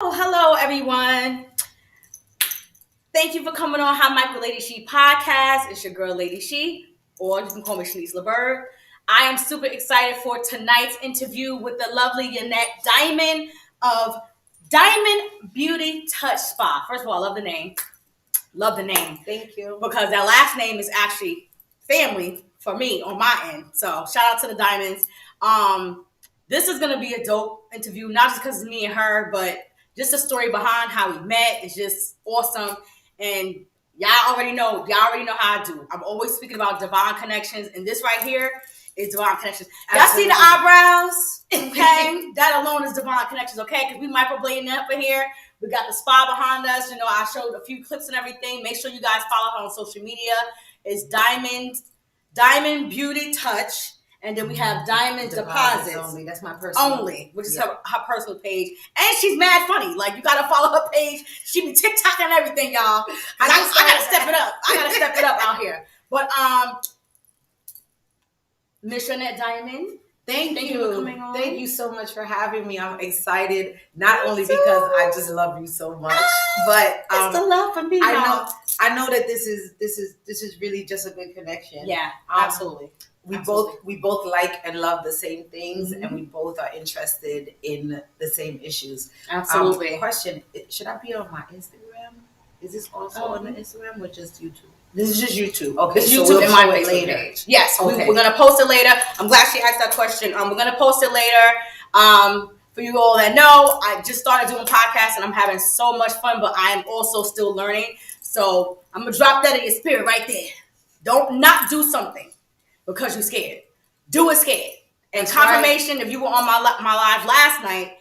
Oh, hello, everyone. Thank you for coming on How Michael Lady She podcast. It's your girl, Lady She, or you can call me Shanice LeBird. I am super excited for tonight's interview with the lovely Yonette Diamond of Diamond Beauty Touch Spa. First of all, I love the name. Love the name. Thank you. Because that last name is actually family for me on my end. So shout out to the Diamonds. This is gonna be a dope interview, not just because it's me and her, but just the story behind how we met is just awesome. And y'all already know how I do. I'm always speaking about divine connections, and this right here is divine connections. Y'all see the eyebrows? Okay, that alone is divine connections. Okay, because we microblading up in here. We got the spa behind us. I showed a few clips and everything. Make sure you guys follow her on social media. It's Diamond Beauty Touch. And then we have Diamondsbeautytouch. That's my personal. Which is her personal page. And she's mad funny. Like, you got to follow her page. She be TikTok and everything, y'all. I got to step it up. I got to step it up out here. But, Miss Yonette Diamond. Thank you for coming on. Thank you so much for having me. I'm excited, not only because I just love you so much, but it's the love for me. I know that this is really just a good connection. Yeah, absolutely. We both like and love the same things, and we both are interested in the same issues. Absolutely. Question: should I be on my Instagram? Is this also on the Instagram or just YouTube? This is just YouTube. Okay, it's YouTube and my Facebook page. Yes, okay. We're gonna post it later. I'm glad she asked that question. We're gonna post it later. For you all that know, I just started doing podcasts and I'm having so much fun, but I am also still learning. So I'm gonna drop that in your spirit right there. Don't not do something because you're scared. Do it scared. And that's confirmation, right. If you were on my live last night,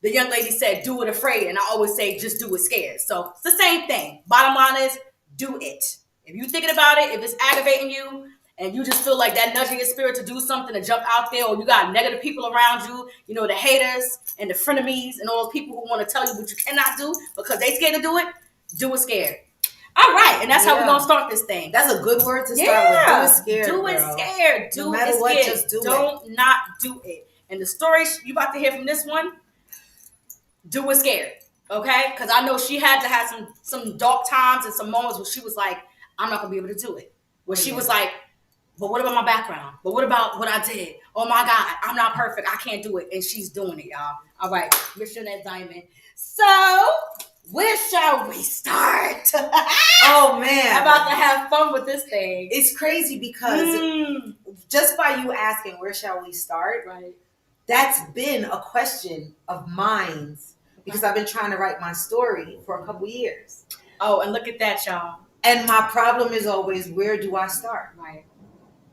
the young lady said, do it afraid. And I always say, just do it scared. So it's the same thing. Bottom line is, do it. If you're thinking about it, if it's aggravating you, and you just feel like that nudging your spirit to do something, to jump out there, or you got negative people around you, the haters and the frenemies and all those people who want to tell you what you cannot do because they scared to do it scared. All right, and that's how we're going to start this thing. That's a good word to start with. Do it scared, Do it girl. scared. Do no matter it what, scared. Just do Don't it. Not do it. And the story you about to hear from this one, do it scared. Okay? Because I know she had to have some dark times and some moments where she was like, I'm not going to be able to do it. Where she was like, but what about my background? But what about what I did? Oh my God, I'm not perfect. I can't do it. And she's doing it, y'all. All right, Miss Yonette Diamond. So, where shall we start? Oh man. I'm about to have fun with this thing. It's crazy because just by you asking where shall we start, right? That's been a question of mine because I've been trying to write my story for a couple years. Oh, and look at that, y'all. And my problem is always, where do I start? Right.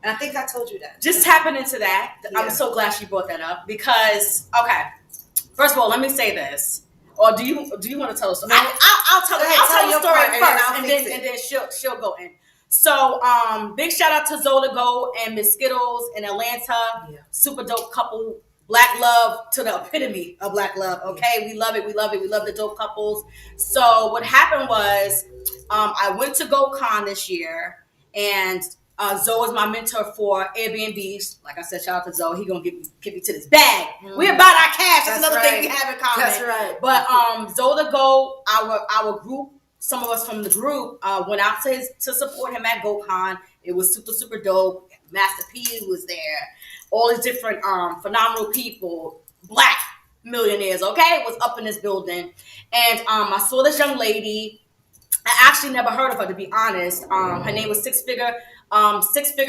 And I think I told you that. Just tapping into that. Yeah. I'm so glad she brought that up because, okay, first of all, let me say this. Or do you want to tell us? No, I'll tell the story first, and then she'll go in. So, big shout out to Zola Go and Miss Skittles in Atlanta. Yeah. Super dope couple. Black love to the epitome of black love. Okay, we love it. We love it. We love the dope couples. So what happened was, I went to GoCon this year, and Zoe is my mentor for Airbnbs. Like I said, shout out to Zoe. He gonna get me to this bag. We about our cash. That's another thing we have in common. That's right. But Zoe the Go, our group, some of us from the group went out to support him at GoCon. It was super, super dope. Master P was there. All these different phenomenal people, black millionaires, okay, was up in this building. And I saw this young lady. I actually never heard of her, to be honest. Her name was Six Figure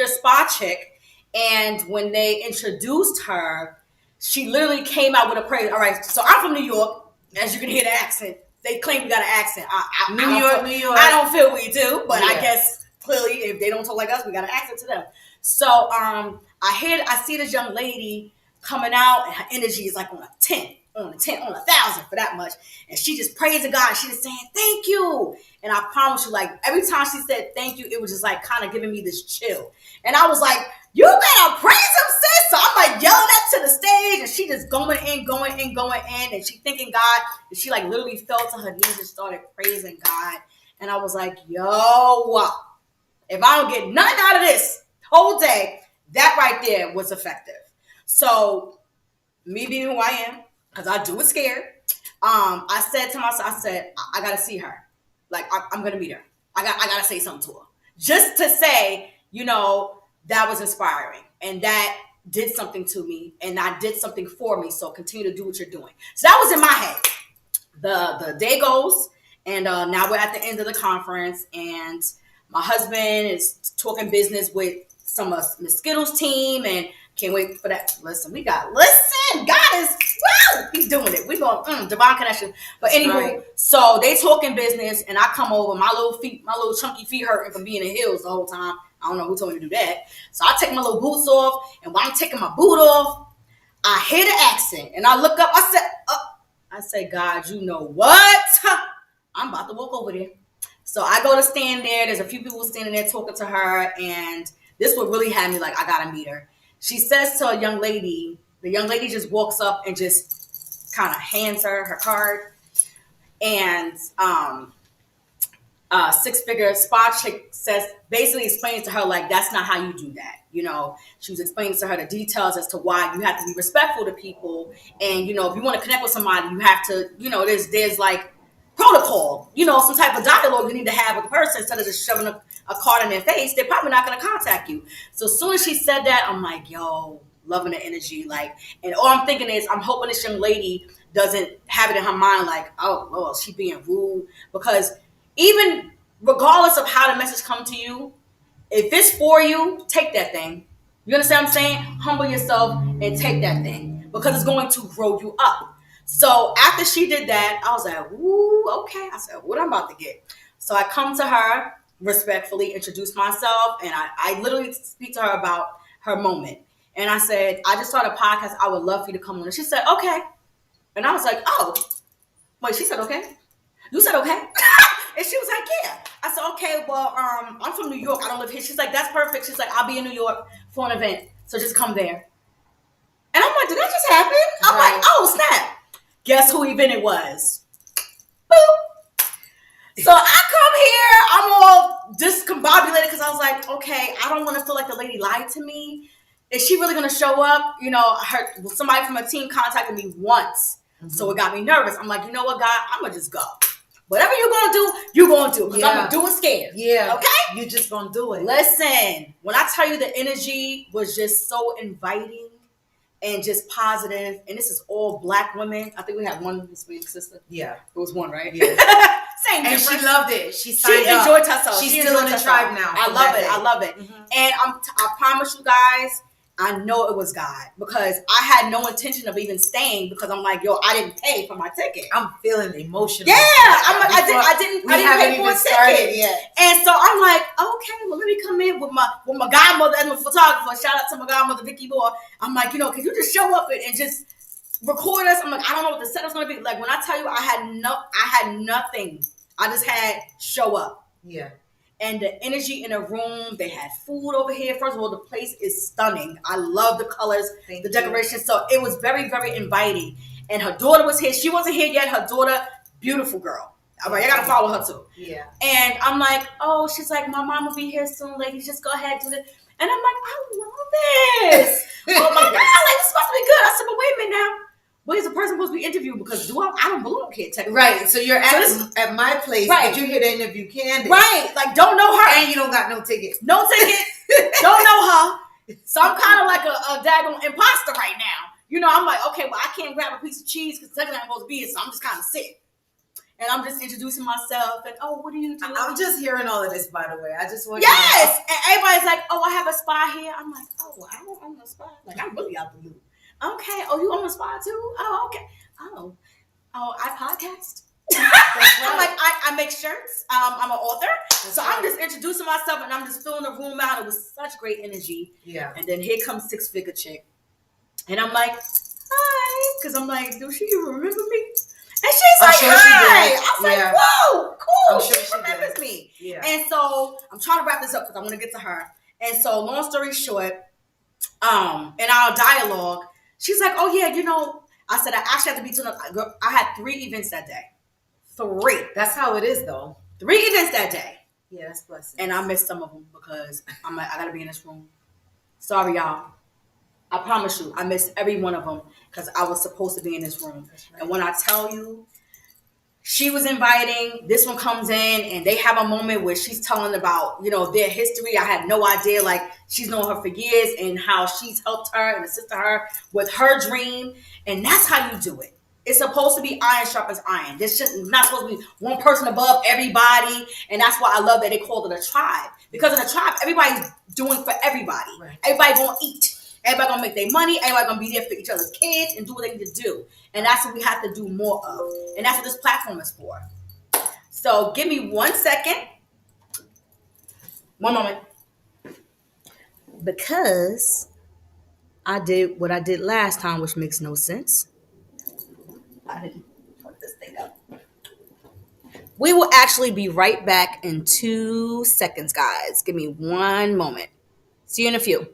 Spa Chick. And when they introduced her, she literally came out with a praise. All right, so I'm from New York. As you can hear the accent. They claim we got an accent. New York. I don't feel we do, but yeah. I guess clearly if they don't talk like us, we got an accent to them. So I see this young lady coming out, and her energy is like on a 10, on a 1,000 for that much. And she just praising God. She just saying, thank you. And I promise you, like every time she said thank you, it was just like kind of giving me this chill. And I was like, you better praise him, sis. So I'm like yelling that to the stage, and she just going in, and she thanking God. And she like literally fell to her knees and started praising God. And I was like, yo, if I don't get nothing out of this whole day, that right there was effective. So me being who I am, because I do it scared, I said to myself, I said, I gotta see her. Like, I'm gonna meet her. I gotta say something to her. Just to say, that was inspiring. And that did something to me. And I did something for me. So continue to do what you're doing. So that was in my head. The day goes, and now we're at the end of the conference, and my husband is talking business with some of Miss Skittles' team, and can't wait for that. Listen, God is, woo, he's doing it. We going divine connection. But anyway, so they talking business, and I come over, my little chunky feet hurting from being in heels the whole time. I don't know who told me to do that. So I take my little boots off, and while I'm taking my boot off, I hear the accent, and I look up. I say, God, you know what? I'm about to walk over there. So I go to stand there. There's a few people standing there talking to her, and this would really have me like, I gotta meet her. She says to a young lady, the young lady just walks up and just kind of hands her card, and six-figure spa chick basically explains to her, like, that's not how you do that. She was explaining to her the details as to why you have to be respectful to people. And, if you want to connect with somebody, you have to, there's like protocol, some type of dialogue you need to have with the person instead of just shoving a card in their face. They're probably not going to contact you. So as soon as she said that, I'm like, yo, loving the energy. Like, and all I'm thinking is, I'm hoping this young lady doesn't have it in her mind, like, oh, well, she being rude. Because even regardless of how the message come to you, if it's for you, take that thing. You understand what I'm saying? Humble yourself and take that thing, because it's going to grow you up. So after she did that, I was like, woo, okay. I said, what I'm about to get. So I come to her respectfully, introduce myself, and I literally speak to her about her moment. And I said, I just started a podcast. I would love for you to come on. And she said, okay. And I was like, oh, wait, she said, okay. You said, okay. And she was like, yeah. I said, okay, well, I'm from New York. I don't live here. She's like, that's perfect. She's like, I'll be in New York for an event. So just come there. And I'm like, did that just happen? I'm like, oh, snap. Guess who event it was? Boop. So I come here. I'm all discombobulated because I was like, okay, I don't want to feel like the lady lied to me. Is she really going to show up? Somebody from her team contacted me once. Mm-hmm. So it got me nervous. I'm like, you know what, God? I'm going to just go. Whatever you're going to do, you're going to do. Because I'm going to do it scared. Yeah. Okay? You're just going to do it. Listen, when I tell you the energy was just so inviting and just positive, and this is all Black women. I think we had one Hispanic sister. Yeah. It was one, right? Yeah. Same and difference. She loved it. She enjoyed herself. She's still in the tribe now. I love it. I love it. Mm-hmm. And I promise you guys, I know it was God, because I had no intention of even staying, because I'm like, yo, I didn't pay for my ticket. I'm feeling emotional. Yeah, I'm like, I didn't pay for a ticket yet. And so I'm like, okay, well, let me come in with my godmother as my photographer. Shout out to my godmother, Vicky Moore. I'm like, can you just show up and just record us? I'm like, I don't know what the setup's gonna be. Like, when I tell you, I had nothing. I just had show up. Yeah. And the energy in the room, they had food over here. First of all, the place is stunning. I love the colors, the decorations. So it was very, very inviting. And her daughter was here. She wasn't here yet. Her daughter, beautiful girl. I'm like, I gotta follow her too. Yeah. And I'm like, oh, she's like, my mom will be here soon, ladies. Just go ahead, do this. And I'm like, I love this. Oh my God, like, it's supposed to be good. I said, but wait a minute now. Where's the person supposed to be interviewed? Because I don't belong here, technically. Right. So you're at my place, right. But you're here to interview Candace. Right. Like, don't know her. And you don't got no ticket. No ticket. Don't know her. So I'm kind of like a daggone imposter right now. I'm like, okay, well, I can't grab a piece of cheese because technically I'm supposed to be here, so I'm just kind of sitting. And I'm just introducing myself, and, oh, what do you do? I'm just hearing all of this, by the way. I just want Yes! And everybody's like, oh, I have a spa here. I'm like, oh, well, I don't own a spa. Like, I'm really out the loop. Okay. Oh, you own a spa too? Oh, okay. Oh, I podcast. Right. I'm like, I make shirts. I'm an author. That's right. I'm just introducing myself, and I'm just filling the room out. It was such great energy. Yeah. And then here comes six-figure chick. And I'm like, hi. Because I'm like, do she even remember me? And she's like, hi. I was like, whoa, cool. She remembers me. Yeah. And so I'm trying to wrap this up because I want to get to her. And so long story short, in our dialogue, she's like, oh, yeah, I said, I actually had to be to I had 3 events that day. 3. That's how it is, though. 3 events that day. Yeah, that's blessed. And I missed some of them because I'm like, I got to be in this room. Sorry, y'all. I promise you, I missed every one of them because I was supposed to be in this room. Right. And when I tell you, she was inviting, this one comes in and they have a moment where she's telling about, their history. I had no idea, like she's known her for years and how she's helped her and assisted her with her dream. And that's how you do it. It's supposed to be iron sharpens iron. This just not supposed to be one person above everybody. And that's why I love that they called it a tribe. Because in a tribe, everybody's doing for everybody. Right. Everybody gonna eat. Everybody gonna make their money. Everybody gonna be there for each other's kids and do what they need to do. And that's what we have to do more of. And that's what this platform is for. So give me 1 second. One moment. Because I did what I did last time, which makes no sense. I didn't put this thing up. We will actually be right back in 2 seconds, guys. Give me 1 moment. See you in a few.